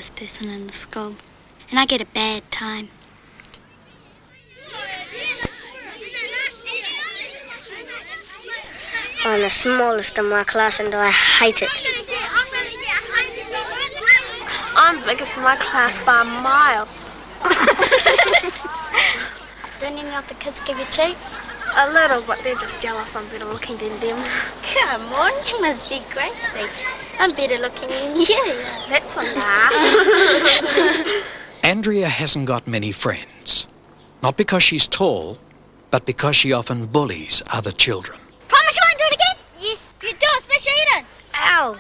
slowest person in the school, and I get a bad time. I'm the smallest in my class and I hate it. I'm biggest in my class by a mile. Don't any of the kids give you cheek? A little, but they're just jealous I'm better looking than them. Come on, you must be crazy. I'm better looking than you. That's a lie. Andrea hasn't got many friends. Not because she's tall, but because she often bullies other children. Promise you won't do it again? Yes, you do, especially Eden. Ow.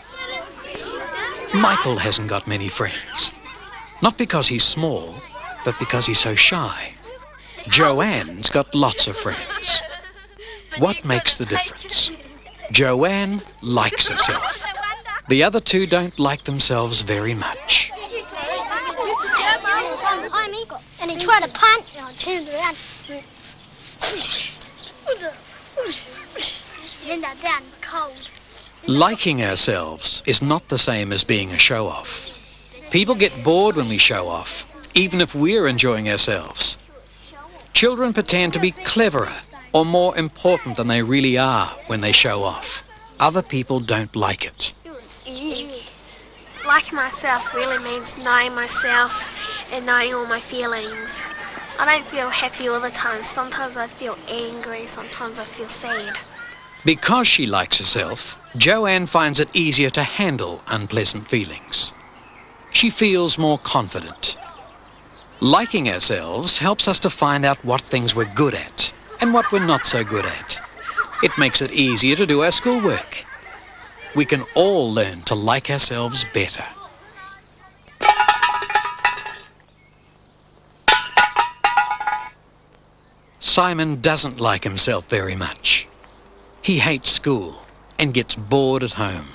Michael hasn't got many friends. Not because he's small, but because he's so shy. Joanne's got lots of friends. What makes the difference? Joanne likes herself. The other two don't like themselves very much. I'm equal. And he tried to punch, and I turned around. Then I down cold. Liking ourselves is not the same as being a show-off. People get bored when we show off, even if we're enjoying ourselves. Children pretend to be cleverer or more important than they really are when they show off. Other people don't like it. Liking myself really means knowing myself and knowing all my feelings. I don't feel happy all the time. Sometimes I feel angry, sometimes I feel sad. Because she likes herself, Joanne finds it easier to handle unpleasant feelings. She feels more confident. Liking ourselves helps us to find out what things we're good at and what we're not so good at. It makes it easier to do our schoolwork. We can all learn to like ourselves better. Simon doesn't like himself very much. He hates school and gets bored at home.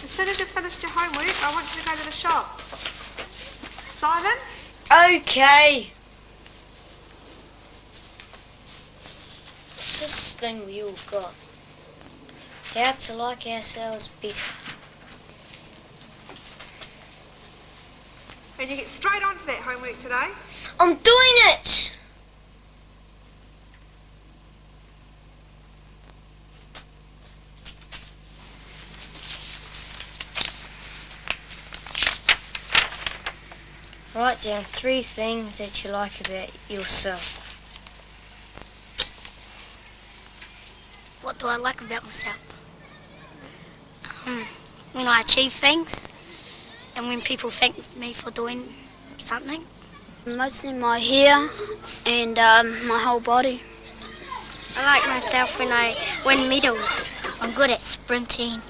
As soon as you've finished your homework, I want you to go to the shop. Simon? Okay. What's this thing we all got? How to like ourselves better. And you get straight onto that homework today. I'm doing it! Write down 3 things that you like about yourself. What do I like about myself? When I achieve things and when people thank me for doing something. Mostly my hair and my whole body. I like myself when I win medals. I'm good at sprinting,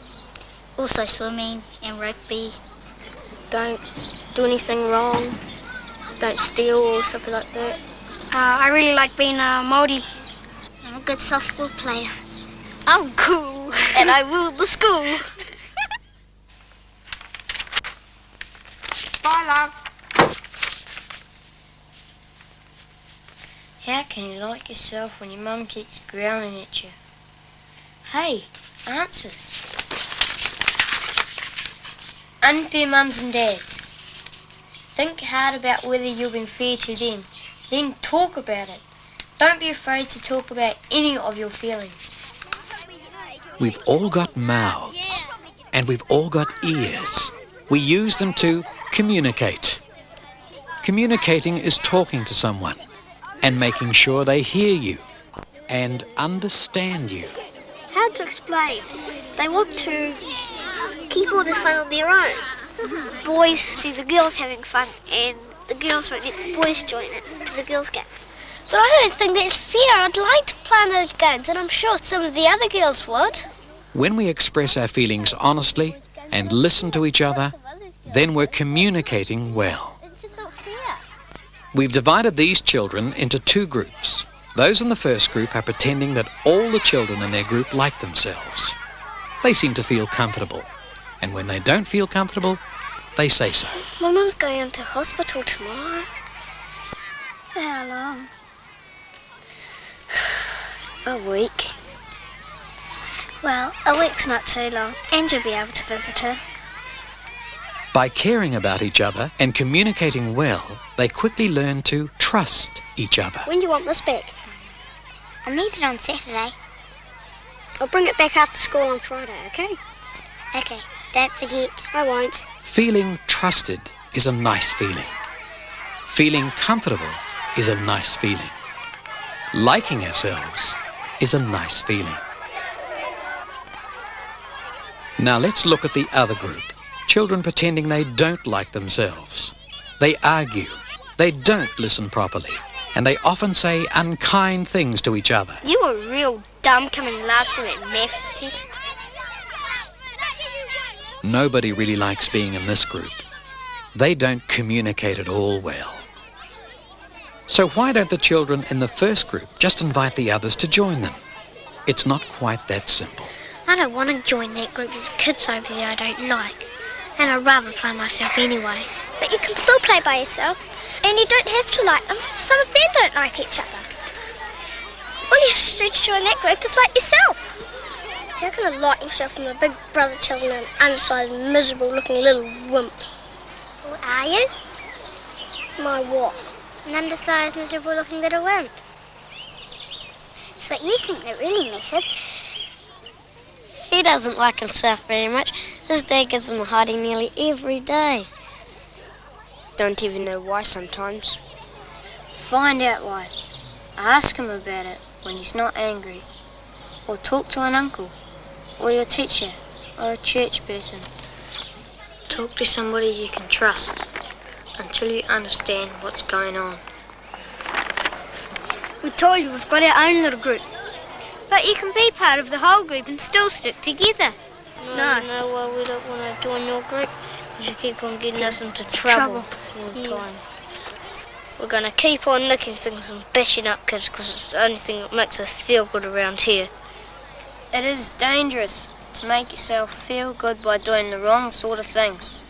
also swimming and rugby. Don't do anything wrong. Don't steal or something like that. I really like being a Māori. I'm a good softball player. I'm cool and I rule the school. Bye, love. How can you like yourself when your mum keeps growling at you? Hey, answers. Unfair mums and dads. Think hard about whether you've been fair to them. Then talk about it. Don't be afraid to talk about any of your feelings. We've all got mouths and we've all got ears. We use them to communicate. Communicating is talking to someone and making sure they hear you and understand you. It's hard to explain. They want to keep all the fun on their own. Boys see the girls having fun and the girls won't let the boys join it to the girls' game. But I don't think that's fair. I'd like to play in those games and I'm sure some of the other girls would. When we express our feelings honestly and listen to each other, then we're communicating well. It's just not fair. We've divided these children into 2 groups. Those in the first group are pretending that all the children in their group like themselves. They seem to feel comfortable, and when they don't feel comfortable, they say so. My mum's going into hospital tomorrow. For how long? A week. Well, a week's not too long, and you'll be able to visit her. By caring about each other and communicating well, they quickly learn to trust each other. When do you want this back? I need it on Saturday. I'll bring it back after school on Friday, okay? Okay, don't forget. I won't. Feeling trusted is a nice feeling. Feeling comfortable is a nice feeling. Liking ourselves is a nice feeling. Now let's look at the other group. Children pretending they don't like themselves. They argue. They don't listen properly. And they often say unkind things to each other. You were real dumb coming last in that maths test. Nobody really likes being in this group. They don't communicate at all well. So why don't the children in the first group just invite the others to join them? It's not quite that simple. I don't want to join that group. There's kids over there I don't like. And I'd rather play myself anyway. But you can still play by yourself, and you don't have to like them. Some of them don't like each other. All you have to do to join that group is like yourself. How can I like myself when my big brother tells me I'm an undersized, miserable-looking little wimp? What are you? My what? An undersized, miserable-looking little wimp. It's what you think that really matters. He doesn't like himself very much. His dad gives him a hiding nearly every day. Don't even know why sometimes. Find out why. Ask him about it when he's not angry. Or talk to an uncle, or your teacher, or a church person. Talk to somebody you can trust until you understand what's going on. We told you we've got our own little group. But you can be part of the whole group and still stick together. No, well, we don't want to join your group because you keep on getting us into trouble all the time. We're going to keep on nicking things and bashing up kids because it's the only thing that makes us feel good around here. It is dangerous to make yourself feel good by doing the wrong sort of things,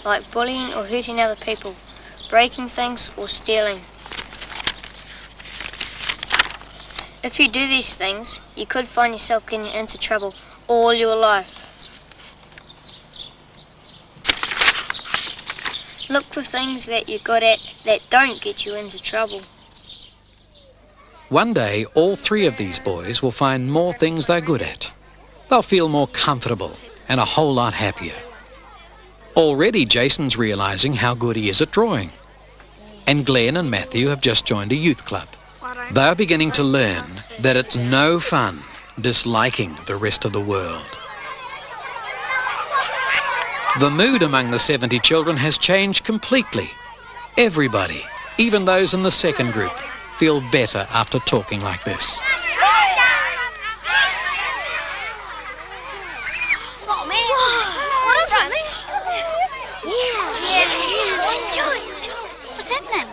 like bullying or hurting other people, breaking things or stealing. If you do these things, you could find yourself getting into trouble all your life. Look for things that you're good at that don't get you into trouble. One day, all three of these boys will find more things they're good at. They'll feel more comfortable and a whole lot happier. Already, Jason's realizing how good he is at drawing. And Glenn and Matthew have just joined a youth club. They're beginning to learn that it's no fun disliking the rest of the world. The mood among the 70 children has changed completely. Everybody, even those in the second group, feel better after talking like this. Oh, man. What is it? Yeah. Joy. What's happening?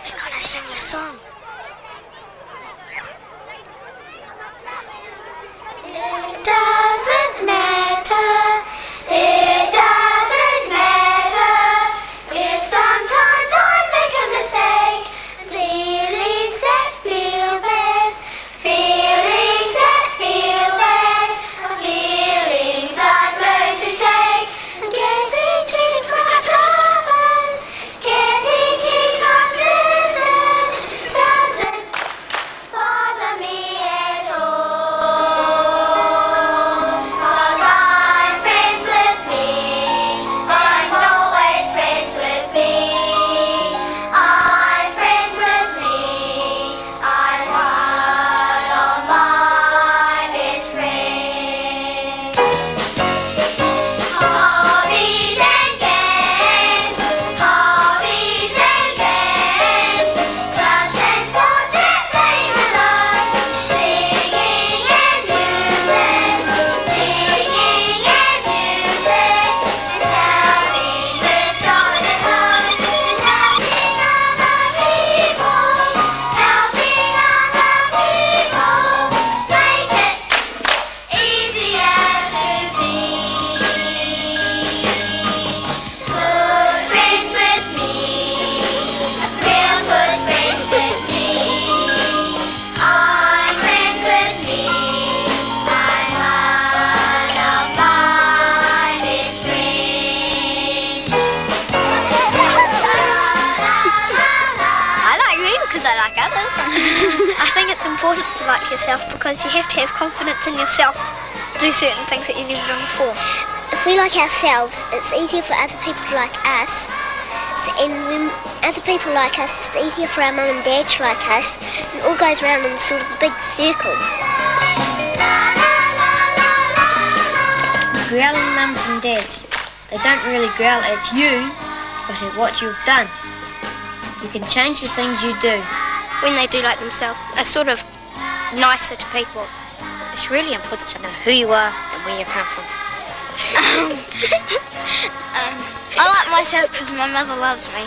We're going to sing a song. It doesn't matter. It doesn't matter if sometimes I make a mistake. Feelings that feel bad, important to like yourself because you have to have confidence in yourself to do certain things that you've never done before. If we like ourselves, it's easier for other people to like us. And when other people like us, it's easier for our mum and dad to like us. And it all goes around in sort of a big circle. Growling mums and dads, they don't really growl at you, but at what you've done. You can change the things you do. When they do like themselves, are sort of nicer to people. It's really important to know who you are and where you come from. I like myself because my mother loves me.